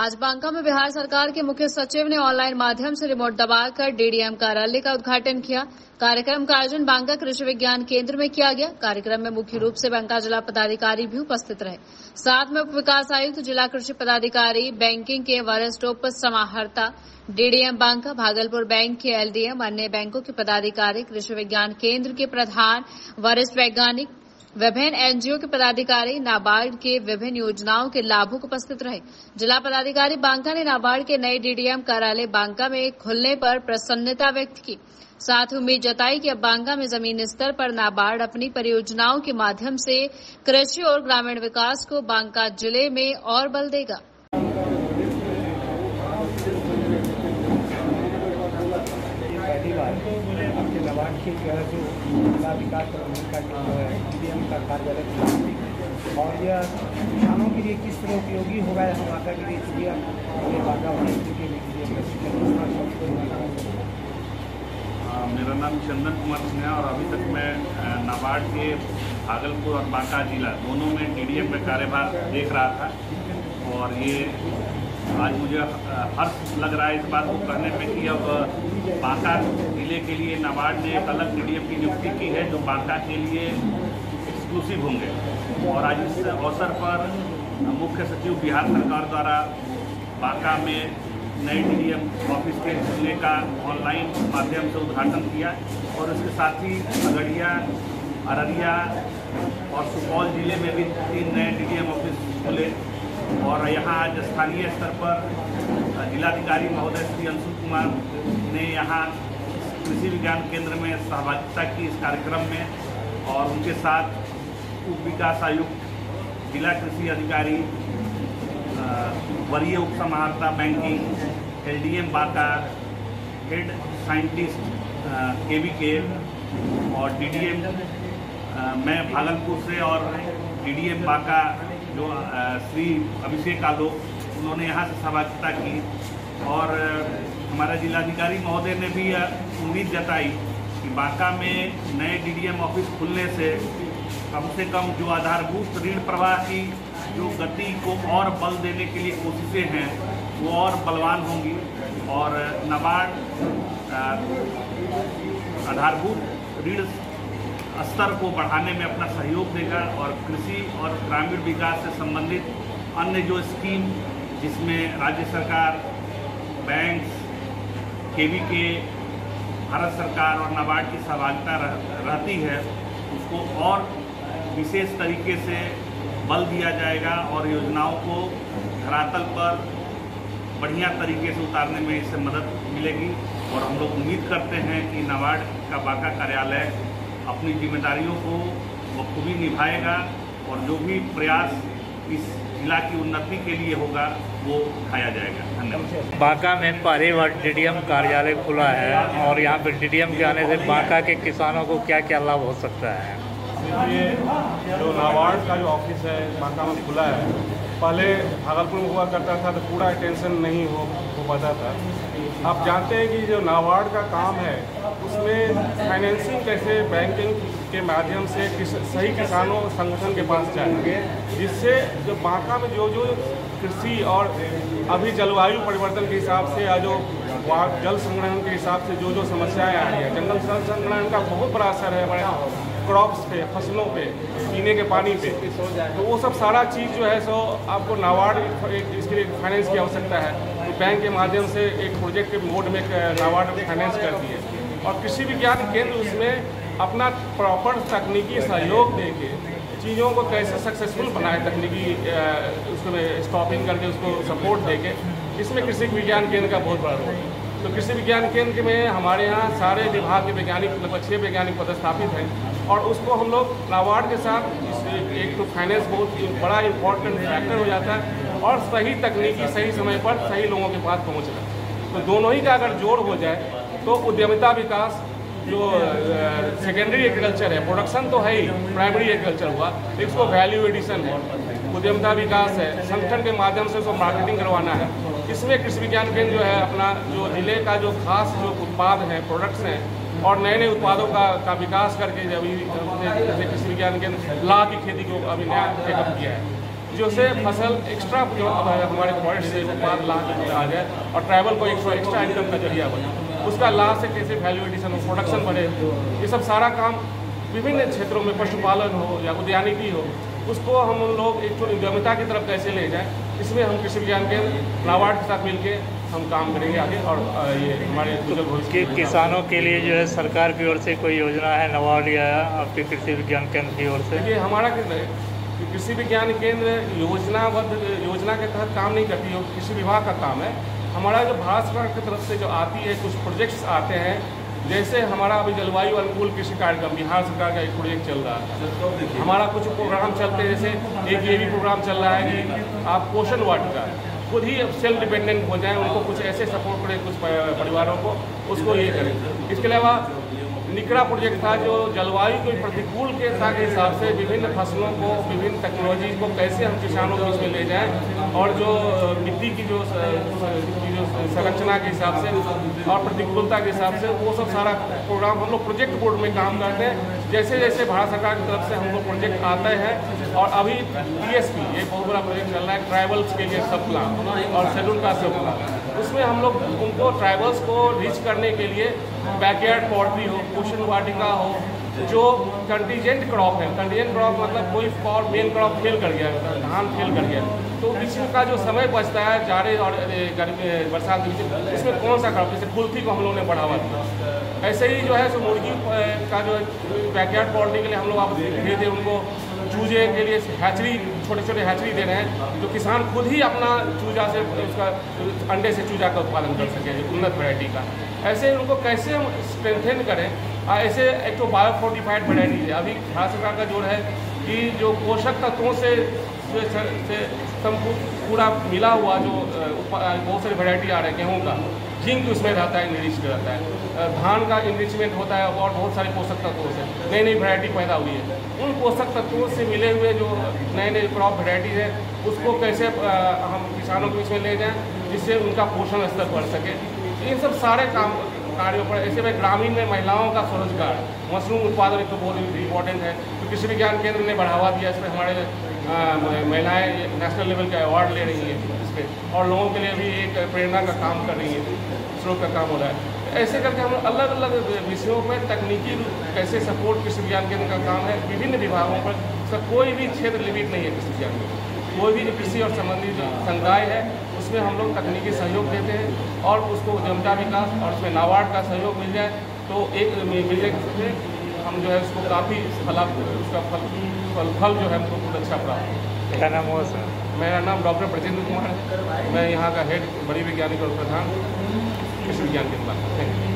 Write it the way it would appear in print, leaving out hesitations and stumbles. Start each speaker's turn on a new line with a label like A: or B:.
A: आज बांका में बिहार सरकार के मुख्य सचिव ने ऑनलाइन माध्यम से रिमोट दबाकर डीडीएम कार्यालय का उद्घाटन किया। कार्यक्रम का आयोजन बांका कृषि विज्ञान केंद्र में किया गया। कार्यक्रम में मुख्य रूप से बांका जिला पदाधिकारी भी उपस्थित रहे। साथ में उप विकास आयुक्त, जिला कृषि पदाधिकारी, बैंकिंग के वरिष्ठ उप समाहर्ता, डीडीएम बांका, भागलपुर बैंक के एलडीएम, अन्य बैंकों के पदाधिकारी, कृषि विज्ञान केंद्र के प्रधान, वरिष्ठ वैज्ञानिक, विभिन्न एनजीओ के पदाधिकारी, नाबार्ड के विभिन्न योजनाओं के लाभुक उपस्थित रहे। जिला पदाधिकारी बांका ने नाबार्ड के नए डीडीएम कार्यालय बांका में खुलने पर प्रसन्नता व्यक्त की। साथ ही उम्मीद जताई कि अब बांका में जमीन स्तर पर नाबार्ड अपनी परियोजनाओं के माध्यम से कृषि और ग्रामीण विकास को बांका जिले में और बल देगा।
B: नाबार्ड के जो जिला विकास का डीडीएम का कार्यालय और यह किसानों के लिए किस तरह उपयोगी होगा हम बांका के लिए
C: मेरा नाम चंदन कुमार सिंह है और अभी तक मैं नाबार्ड के भागलपुर और बांका जिला दोनों में डीडीएम का कार्यभार देख रहा था और ये आज मुझे हर्ष लग रहा है इस बात को कहने पे कि अब बांका जिले के लिए नाबार्ड ने एक अलग डीडीएम की नियुक्ति की है जो बांका के लिए एक्सक्लूसिव होंगे। और आज इस अवसर पर मुख्य सचिव बिहार सरकार द्वारा बांका में नए डीडीएम ऑफिस के खुलने का ऑनलाइन माध्यम से उद्घाटन किया और उसके साथ ही खगड़िया, अररिया और सुपौल जिले में भी 3 नए डीडीएम ऑफिस खुले। और यहाँ आज स्थानीय स्तर पर जिलाधिकारी महोदय श्री अंशु कुमार ने यहाँ कृषि विज्ञान केंद्र में सहभागिता की इस कार्यक्रम में और उनके साथ उप विकास आयुक्त, जिला कृषि अधिकारी, वरीय उप समाहर्ता banking, LDM Banka, head scientist KVK और डीडीएम मैं भागलपुर से और डीडीएम बांका जो श्री अभिषेक आलोक उन्होंने यहाँ से सहभागिता की। और हमारा जिलाधिकारी महोदय ने भी उम्मीद जताई कि बांका में नए डीडीएम ऑफिस खुलने से कम जो आधारभूत ऋण प्रवाह की जो गति को और बल देने के लिए कोशिशें हैं वो और बलवान होंगी और नाबार्ड आधारभूत ऋण स्तर को बढ़ाने में अपना सहयोग देगा और कृषि और ग्रामीण विकास से संबंधित अन्य जो स्कीम जिसमें राज्य सरकार, बैंक, केवीके, भारत सरकार और नाबार्ड की सहभागिता रहती है उसको और विशेष तरीके से बल दिया जाएगा और योजनाओं को धरातल पर बढ़िया तरीके से उतारने में इससे मदद मिलेगी। और हम लोग उम्मीद करते हैं कि नाबार्ड का बांका कार्यालय अपनी जिम्मेदारियों को बखूबी निभाएगा और जो भी प्रयास इस जिला की उन्नति के लिए होगा वो उठाया जाएगा। धन्यवाद।
D: बांका में पहली बार डीडीएम कार्यालय खुला है और यहाँ पर डीडीएम के आने से बांका के किसानों को क्या क्या लाभ हो सकता है?
E: ये जो नाबार्ड का जो ऑफिस है बांका में खुला है, पहले भागलपुर में हुआ करता था तो पूरा अटेंशन नहीं हो पाता था। आप जानते हैं कि जो नाबार्ड का काम है उसमें फाइनेंसिंग कैसे बैंकिंग के माध्यम से सही किसानों संगठन के पास जाएंगे, जिससे जो बांका में जो कृषि और अभी जलवायु परिवर्तन के हिसाब से या जो जल संग्रहण के हिसाब से जो समस्याएं आ रही है, जंगल संग्रहण का बहुत बड़ा असर है हमारे क्रॉप्स पे, फसलों पे, पीने के पानी पे, तो वो सब सारा चीज़ जो है सो आपको नाबार्ड इसके लिए फाइनेंस की आवश्यकता है। तो बैंक के माध्यम से एक प्रोजेक्ट के मोड में नाबार्ड फाइनेंस करती है और कृषि विज्ञान केंद्र उसमें अपना प्रॉपर तकनीकी सहयोग देके चीज़ों को कैसे सक्सेसफुल बनाए, तकनीकी उसको स्टॉपिंग करके उसको सपोर्ट देके, इसमें कृषि विज्ञान केंद्र का बहुत बड़ा रोल है। तो कृषि विज्ञान केंद्र में हमारे यहाँ सारे विभाग के वैज्ञानिक लगभग 6 वैज्ञानिक पदस्थापित हैं और उसको हम लोग नाबार्ड के साथ एक तो फाइनेंस बहुत बड़ा इम्पोर्टेंट फैक्टर हो जाता है और सही तकनीकी सही समय पर सही लोगों के पास पहुँचना। तो दोनों ही का अगर जोड़ हो जाए तो उद्यमिता विकास जो सेकेंडरी एग्रीकल्चर है, प्रोडक्शन तो है ही, प्राइमरी एग्रीकल्चर हुआ, इसको वैल्यू एडिशन है, उद्यमिता विकास है, संगठन के माध्यम से उसको मार्केटिंग करवाना है। इसमें कृषि विज्ञान केंद्र जो है अपना जो जिले का जो खास जो उत्पाद हैं, प्रोडक्ट्स हैं और नए नए उत्पादों का विकास करके जब जैसे कृषि विज्ञान केंद्र लाह की खेती को अभी नया टेकअप किया है, जो से फसल एक्स्ट्रा जो हमारे फॉरेस्ट से उत्पाद ला आ जाए और ट्रैवल को एक्स्ट्रा इनकम का जरिया बने, उसका लाभ से कैसे वैल्यू एडिशन हो, प्रोडक्शन बढ़े, ये सब सारा काम विभिन्न क्षेत्रों में पशुपालन हो या उद्यानिकी हो, उसको हम लोग एक उद्यमिता की तरफ कैसे ले जाएं, इसमें हम कृषि विज्ञान केंद्र नाबार्ड के साथ मिलके हम काम करेंगे आगे। और ये हमारे उज्जवल भविष्य
D: कि किसानों के लिए जो है सरकार की ओर से कोई योजना है नाबार्ड या आपके कृषि विज्ञान केंद्र की ओर से?
E: ये हमारा कृषि विज्ञान केंद्र योजना के तहत काम नहीं करती है, कृषि विभाग का काम है। हमारा जो भारत सरकार की तरफ से जो आती है, कुछ प्रोजेक्ट्स आते हैं, जैसे हमारा अभी जलवायु अनुकूल कृषि कार्यक्रम बिहार सरकार का एक प्रोजेक्ट चल रहा है। हमारा कुछ प्रोग्राम चलते हैं, जैसे एक ये भी प्रोग्राम चल रहा है कि आप पोषण वाटिका खुद ही सेल्फ डिपेंडेंट हो जाएं, उनको कुछ ऐसे सपोर्ट करें कुछ परिवारों को, उसको ये करें। इसके अलावा निकड़ा प्रोजेक्ट था जो जलवायु के प्रतिकूलता के हिसाब से विभिन्न फसलों को, विभिन्न टेक्नोलॉजी को कैसे हम किसानों के उसमें ले जाएं और जो मिट्टी की जो संरचना के हिसाब से और प्रतिकूलता के हिसाब से वो सब सारा प्रोग्राम हम लोग प्रोजेक्ट बोर्ड में काम करते हैं। जैसे जैसे भारत सरकार की तरफ से हम लोग प्रोजेक्ट आते हैं, और अभी TSP एक बहुत बड़ा प्रोजेक्ट चल रहा है ट्राइबल्स के लिए सब प्लान और शेड्यूल कास्ट सब प्लान, उसमें हम लोग उनको ट्राइबल्स को रीच करने के लिए बैकयार्ड पोल्ट्री हो, पोषण वाटिका हो, जो कंटीजेंट क्रॉप है, कंटीजेंट क्रॉप मतलब कोई और मेन क्रॉप फेल कर गया, धान फेल कर गया, तो इसमें का जो समय बचता है जाड़े और गर्मी बरसात के बीच, इसमें कौन सा क्रॉप, जैसे कुल्थी को हम लोगों ने बढ़ावा दिया। ऐसे ही जो है सो मुर्गी का जो बैकयार्ड पोल्ट्री के लिए हम लोग आप धीरे धीरे उनको चूजे के लिए हैचरी, छोटे छोटे हैचरी दे रहे हैं, जो किसान खुद ही अपना चूजा से उसका अंडे से चूजा का उत्पादन कर सके, उन्नत वैरायटी का। ऐसे उनको कैसे हम स्ट्रेंथन करें, ऐसे एक तो बायो फोर्टिफाइड वैरायटी है। अभी भारत सरकार का जोर है कि जो पोषक तत्वों से पूरा मिला हुआ जो बहुत सारी वैरायटी आ रहे हैं, गेहूँ का जिंक उसमें रहता है, इनरिच रहता है, धान का इनरिचमेंट होता है और बहुत सारे पोषक तत्वों से नई नई वैरायटी पैदा हुई है। उन पोषक तत्वों से मिले हुए जो नए नए क्रॉप वैरायटी है, उसको कैसे हम किसानों के बीच में ले जाएं जिससे उनका पोषण स्तर बढ़ सके। इन सब सारे कार्यों पर ऐसे में ग्रामीण में महिलाओं का स्वरोजगार, मशरूम उत्पादन एक तो बहुत इंपॉर्टेंट है, तो कृषि विज्ञान केंद्र ने बढ़ावा दिया। इसमें हमारे महिलाएं नेशनल लेवल का अवार्ड ले रही हैं इस पर, और लोगों के लिए भी एक प्रेरणा का काम कर रही है, स्रोत का काम हो रहा है। ऐसे करके हम अलग अलग विषयों पर तकनीकी कैसे सपोर्ट कृषि विज्ञान केंद्र का काम है, विभिन्न विभागों पर। कोई भी क्षेत्र लिमिट नहीं है कृषि विज्ञान में, कोई भी कृषि और संबंधित संकाय है उसमें हम लोग तकनीकी सहयोग देते हैं, और उसको उद्यमिता विकास और उसमें नाबार्ड का सहयोग मिल जाए तो एक मिल जाए, हम जो है उसको काफ़ी उसका फल जो है हमको बहुत अच्छा प्राप्त है।
D: क्या नाम हुआ सर?
E: मेरा नाम डॉक्टर ब्रजेंद्र कुमार है, मैं यहाँ का हेड बड़ी वैज्ञानिक और प्रधान कृषि विज्ञान केंद्र। Thank you.